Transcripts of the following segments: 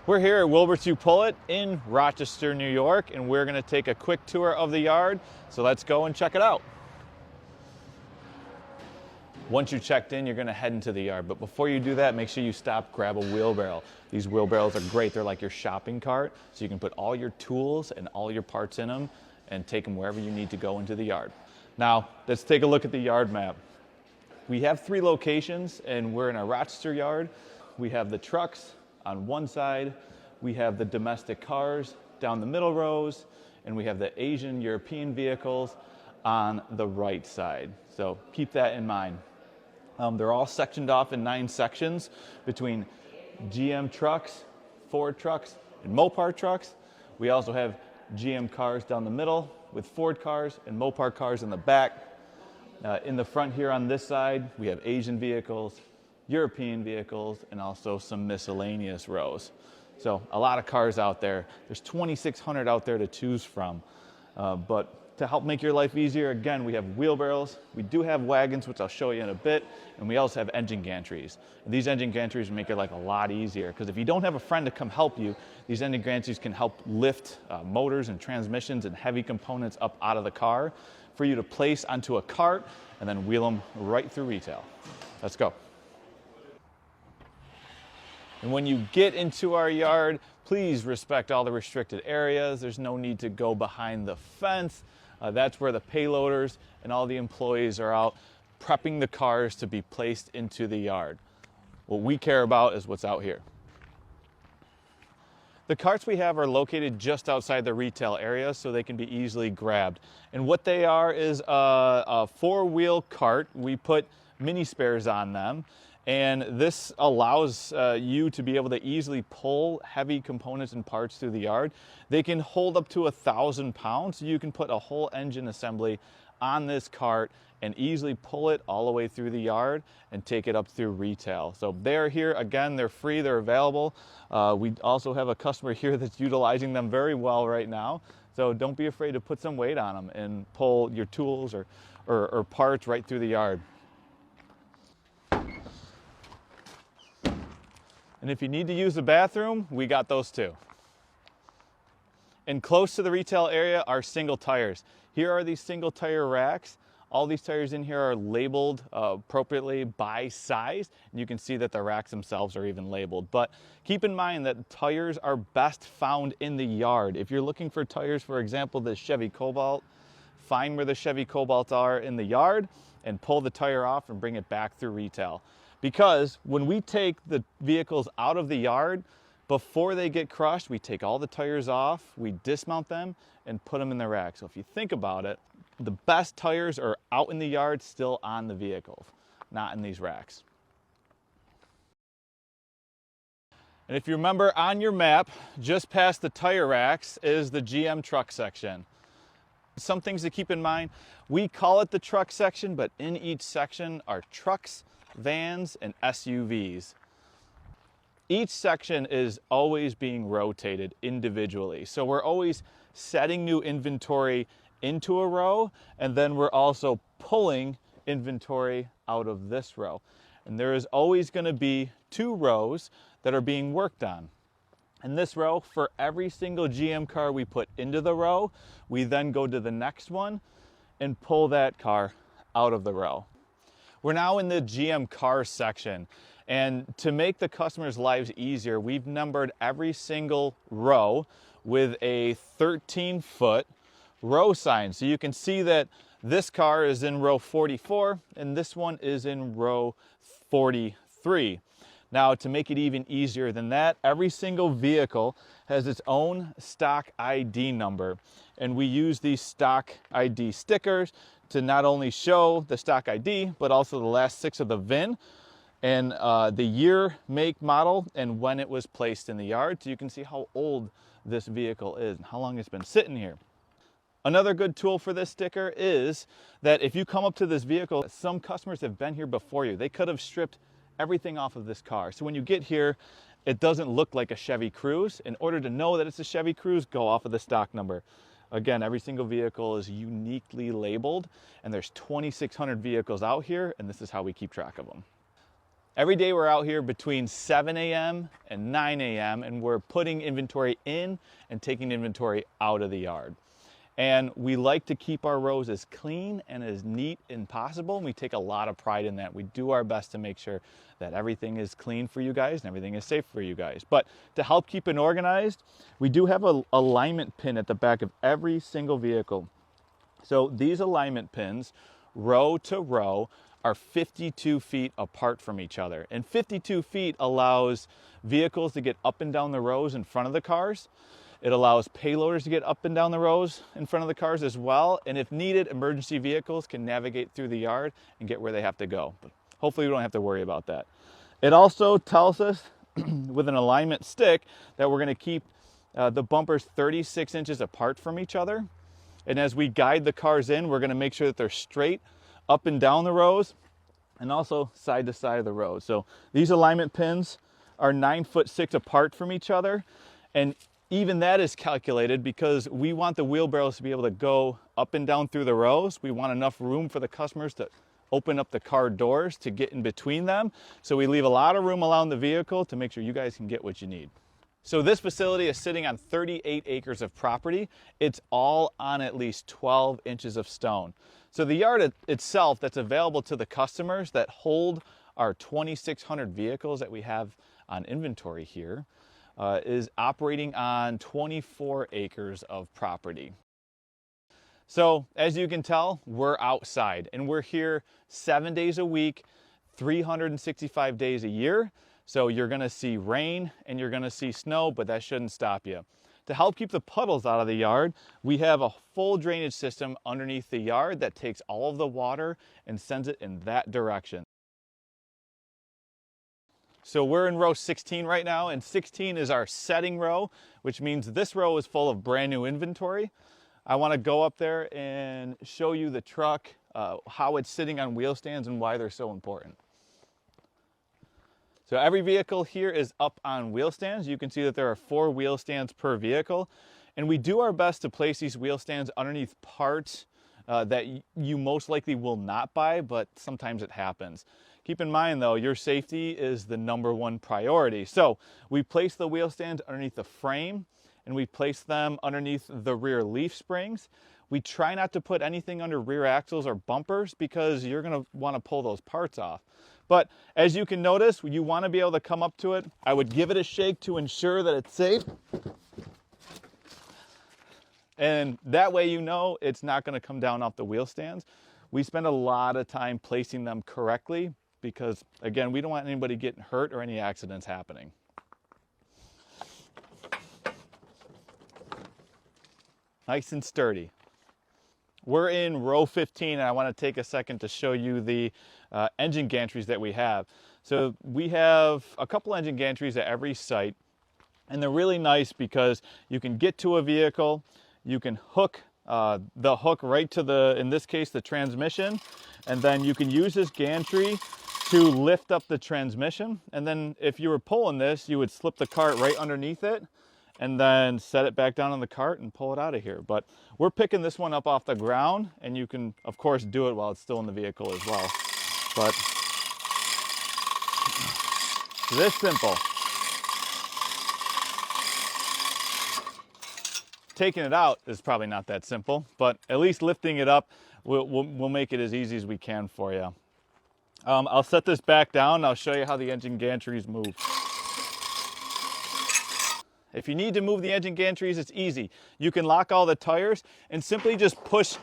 We're here at Wilbert's You Pull It in Rochester, New York, and we're going to take a quick tour of the yard. So let's go and check it out. Once you're checked in, you're going to head into the yard. But before you do that, make sure you stop, grab a wheelbarrow. These wheelbarrows are great. They're like your shopping cart, so you can put all your tools and all your parts in them and take them wherever you need to go into the yard. Now, let's take a look at the yard map. We have 3 locations, and we're in a Rochester yard. We have the trucks on one side, we have the domestic cars down the middle rows, and we have the Asian European vehicles on the right side. So keep that in mind. They're all sectioned off in 9 sections between GM trucks, Ford trucks, and Mopar trucks. We also have GM cars down the middle with Ford cars and Mopar cars in the back. In the front here on this side, we have Asian vehicles, European vehicles, and also some miscellaneous rows. So a lot of cars out there. There's 2,600 out there to choose from. But to help make your life easier, again, we have wheelbarrows. We do have wagons, which I'll show you in a bit, and we also have engine gantries. And these engine gantries make your life a lot easier, because if you don't have a friend to come help you, these engine gantries can help lift motors and transmissions and heavy components up out of the car for you to place onto a cart and then wheel them right through retail. Let's go. And when you get into our yard, please respect all the restricted areas. There's no need to go behind the fence. That's where the payloaders and all the employees are out prepping the cars to be placed into the yard. What we care about is what's out here. The carts we have are located just outside the retail area, so they can be easily grabbed. And what they are is a 4-wheel cart. We put mini spares on them. And this allows you to be able to easily pull heavy components and parts through the yard. They can hold up to 1,000 pounds, so you can put a whole engine assembly on this cart and easily pull it all the way through the yard and take it up through retail. So they're here, again, they're free, they're available. We also have a customer here that's utilizing them very well right now. So don't be afraid to put some weight on them and pull your tools or parts right through the yard. And if you need to use the bathroom, we got those too. And close to the retail area are single tires. Here are these single tire racks. All these tires in here are labeled appropriately by size. And you can see that the racks themselves are even labeled. But keep in mind that tires are best found in the yard. If you're looking for tires, for example, the Chevy Cobalt, find where the Chevy Cobalt are in the yard and pull the tire off and bring it back through retail. Because when we take the vehicles out of the yard, before they get crushed, we take all the tires off, we dismount them, and put them in the rack. So if you think about it, the best tires are out in the yard, still on the vehicles, not in these racks. And if you remember on your map, just past the tire racks is the GM truck section. Some things to keep in mind, we call it the truck section, but in each section are trucks, vans, and SUVs. Each section is always being rotated individually. So we're always setting new inventory into a row, and then we're also pulling inventory out of this row. And there is always going to be 2 rows that are being worked on. In this row, for every single GM car we put into the row, we then go to the next one and pull that car out of the row. We're now in the GM car section, and to make the customers' lives easier, we've numbered every single row with a 13-foot row sign. So you can see that this car is in row 44 and this one is in row 43. Now, to make it even easier than that, every single vehicle has its own stock ID number, and we use these stock ID stickers to not only show the stock ID, but also the last 6 of the VIN and the year, make, model, and when it was placed in the yard, so you can see how old this vehicle is and how long it's been sitting here. Another good tool for this sticker is that if you come up to this vehicle, some customers have been here before you. They could have stripped everything off of this car. So when you get here, it doesn't look like a Chevy Cruze. In order to know that it's a Chevy Cruze, go off of the stock number. Again, every single vehicle is uniquely labeled, and there's 2,600 vehicles out here, and this is how we keep track of them. Every day we're out here between 7 a.m. and 9 a.m. and we're putting inventory in and taking inventory out of the yard. And we like to keep our rows as clean and as neat as possible. And we take a lot of pride in that. We do our best to make sure that everything is clean for you guys and everything is safe for you guys. But to help keep it organized, we do have an alignment pin at the back of every single vehicle. So these alignment pins, row to row, are 52 feet apart from each other. And 52 feet allows vehicles to get up and down the rows in front of the cars. It allows payloaders to get up and down the rows in front of the cars as well. And if needed, emergency vehicles can navigate through the yard and get where they have to go. But hopefully we don't have to worry about that. It also tells us with an alignment stick that we're gonna keep the bumpers 36 inches apart from each other. And as we guide the cars in, we're gonna make sure that they're straight up and down the rows and also side to side of the rows. So these alignment pins are 9'6" apart from each other. And even that is calculated because we want the wheelbarrows to be able to go up and down through the rows. We want enough room for the customers to open up the car doors to get in between them. So we leave a lot of room around the vehicle to make sure you guys can get what you need. So this facility is sitting on 38 acres of property. It's all on at least 12 inches of stone. So the yard itself that's available to the customers that hold our 2,600 vehicles that we have on inventory here is operating on 24 acres of property. So as you can tell, we're outside and we're here 7 days a week, 365 days a year. So you're gonna see rain and you're gonna see snow, but that shouldn't stop you. To help keep the puddles out of the yard, we have a full drainage system underneath the yard that takes all of the water and sends it in that direction. So we're in row 16 right now, and 16 is our setting row, which means this row is full of brand new inventory. I want to go up there and show you the truck, how it's sitting on wheel stands and why they're so important. So every vehicle here is up on wheel stands. You can see that there are 4 wheel stands per vehicle. And we do our best to place these wheel stands underneath parts that you most likely will not buy, but sometimes it happens. Keep in mind though, your safety is the #1 priority. So we place the wheel stands underneath the frame and we place them underneath the rear leaf springs. We try not to put anything under rear axles or bumpers because you're gonna wanna pull those parts off. But as you can notice, you wanna be able to come up to it. I would give it a shake to ensure that it's safe. And that way you know it's not gonna come down off the wheel stands. We spend a lot of time placing them correctly because, again, we don't want anybody getting hurt or any accidents happening. Nice and sturdy. We're in row 15 and I want to take a second to show you the engine gantries that we have. So we have a couple engine gantries at every site and they're really nice because you can get to a vehicle, you can hook the hook right to the, in this case, the transmission, and then you can use this gantry to lift up the transmission. And then if you were pulling this, you would slip the cart right underneath it and then set it back down on the cart and pull it out of here. But we're picking this one up off the ground and you can, of course, do it while it's still in the vehicle as well. But this simple. Taking it out is probably not that simple, but at least lifting it up, we'll make it as easy as we can for you. I'll set this back down and I'll show you how the engine gantries move. If you need to move the engine gantries, it's easy. You can lock all the tires and simply just push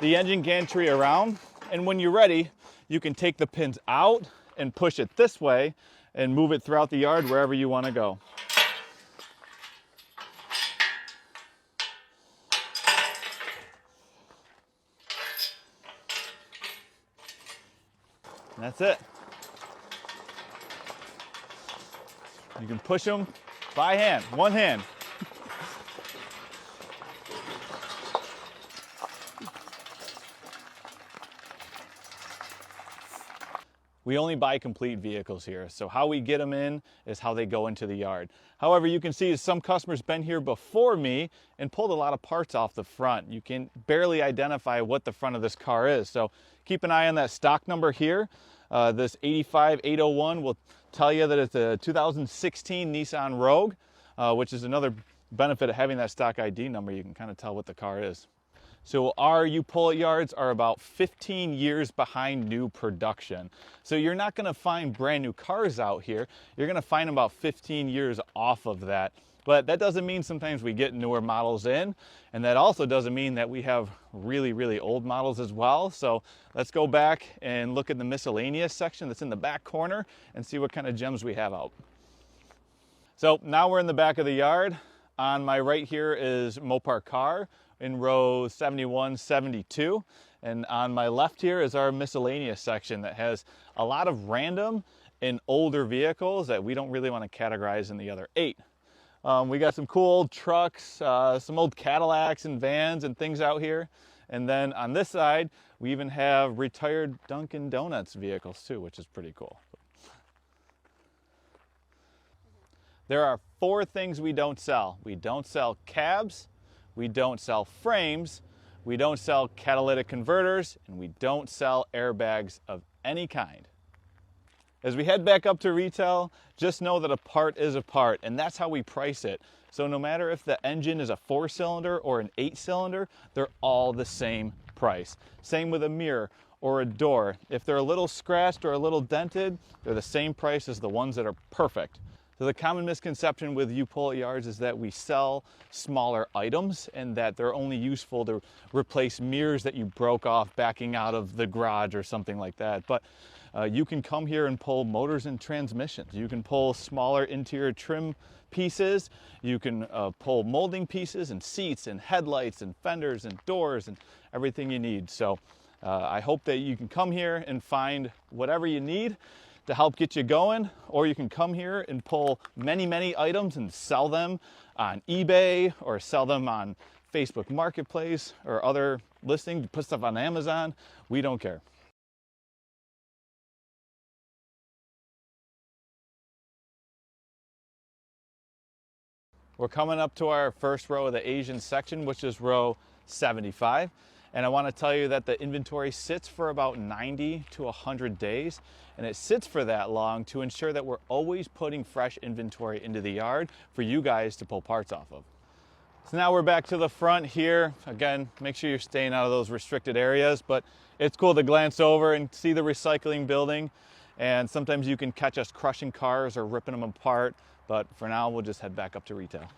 the engine gantry around. And when you're ready, you can take the pins out and push it this way and move it throughout the yard wherever you want to go. And that's it. You can push them by hand, one hand. We only buy complete vehicles here, so how we get them in is how they go into the yard. However, you can see some customers been here before me and pulled a lot of parts off the front. You can barely identify what the front of this car is, so keep an eye on that stock number here. This 85801 will tell you that it's a 2016 Nissan Rogue, which is another benefit of having that stock ID number. You can kind of tell what the car is. So our U-Pull-It yards are about 15 years behind new production. So you're not going to find brand new cars out here. You're going to find about 15 years off of that. But that doesn't mean sometimes we get newer models in, and that also doesn't mean that we have really, really old models as well. So let's go back and look at the miscellaneous section that's in the back corner and see what kind of gems we have out. So now we're in the back of the yard. On my right here is Mopar car in row 71, 72. And on my left here is our miscellaneous section that has a lot of random and older vehicles that we don't really want to categorize in the other 8. We got some cool old trucks, some old Cadillacs and vans and things out here. And then on this side, we even have retired Dunkin' Donuts vehicles too, which is pretty cool. There are 4 things we don't sell. We don't sell cabs, we don't sell frames, we don't sell catalytic converters, and we don't sell airbags of any kind. As we head back up to retail, just know that a part is a part, and that's how we price it. So no matter if the engine is a 4-cylinder or an 8-cylinder, they're all the same price. Same with a mirror or a door. If they're a little scratched or a little dented, they're the same price as the ones that are perfect. So the common misconception with U-Pull-It yards is that we sell smaller items and that they're only useful to replace mirrors that you broke off backing out of the garage or something like that. But you can come here and pull motors and transmissions. You can pull smaller interior trim pieces. You can pull molding pieces and seats and headlights and fenders and doors and everything you need. So I hope that you can come here and find whatever you need to help get you going, or you can come here and pull many, many items and sell them on eBay or sell them on Facebook Marketplace or other listings, put stuff on Amazon. We don't care. We're coming up to our first row of the Asian section, which is row 75. And I want to tell you that the inventory sits for about 90 to 100 days. And it sits for that long to ensure that we're always putting fresh inventory into the yard for you guys to pull parts off of. So now we're back to the front here. Again, make sure you're staying out of those restricted areas, but it's cool to glance over and see the recycling building. And sometimes you can catch us crushing cars or ripping them apart. But for now, we'll just head back up to retail.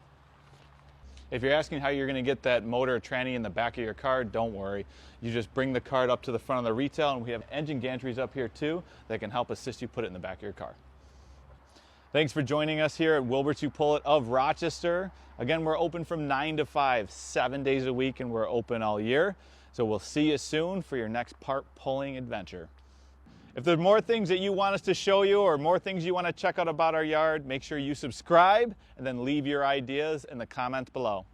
If you're asking how you're going to get that motor or tranny in the back of your car, don't worry. You just bring the cart up to the front of the retail, and we have engine gantries up here too that can help assist you put it in the back of your car. Thanks for joining us here at Wilbert U-Pull-It of Rochester. Again, we're open from 9 to 5, 7 days a week, and we're open all year. So we'll see you soon for your next part pulling adventure. If there's more things that you want us to show you or more things you want to check out about our yard, make sure you subscribe and then leave your ideas in the comments below.